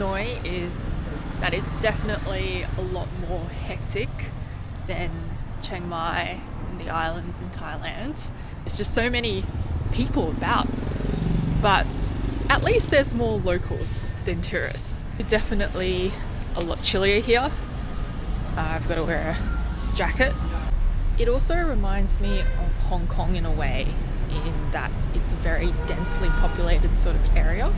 Hanoi is that it's definitely a lot more hectic than Chiang Mai and the islands in Thailand. It's just so many people about, but at least there's more locals than tourists. Definitely a lot chillier here. I've got to wear a jacket. It also reminds me of Hong Kong in a way, in that it's a very densely populated sort of area.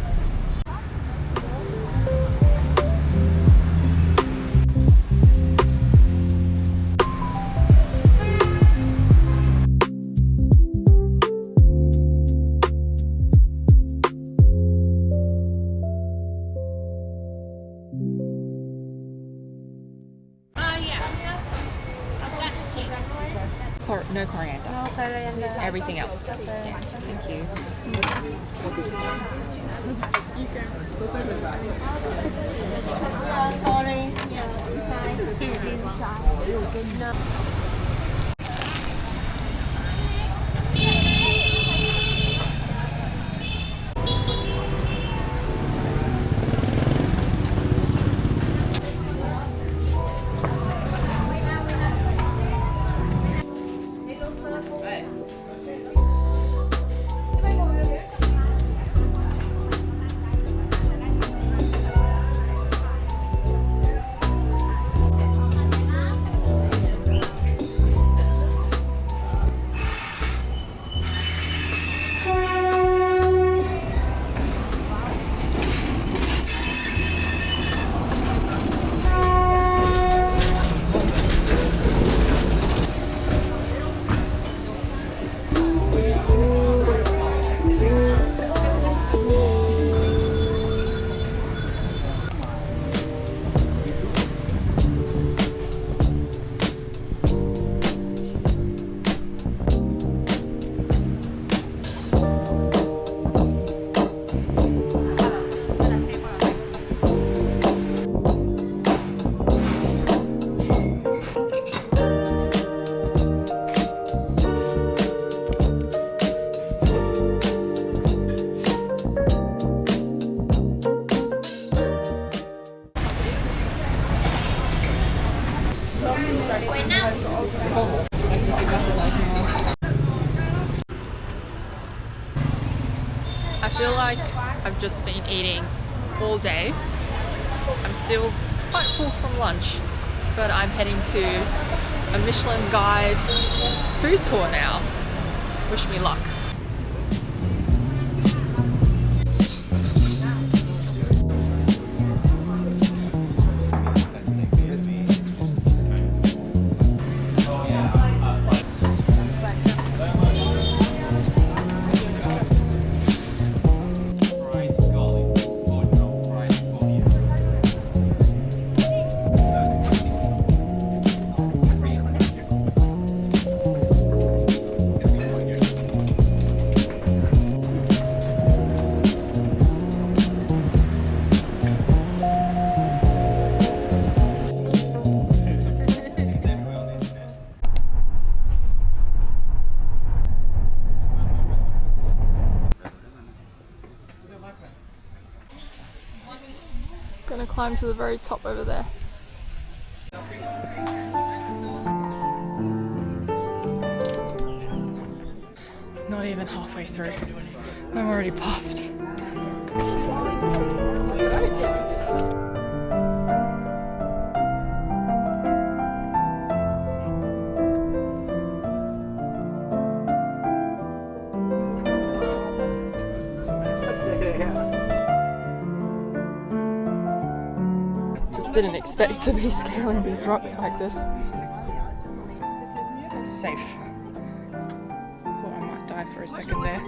No coriander. No coriander. Everything else. Yeah, thank you. Sorry. Yeah. Inside. No. I feel like I've just been eating all day. I'm still quite full from lunch, but I'm heading to a Michelin guide food tour now. Wish me luck. Gonna climb to the very top over there. Not even halfway through. I'm already puffed. Didn't expect to be scaling these rocks like this. Safe. Thought I might die for a second there.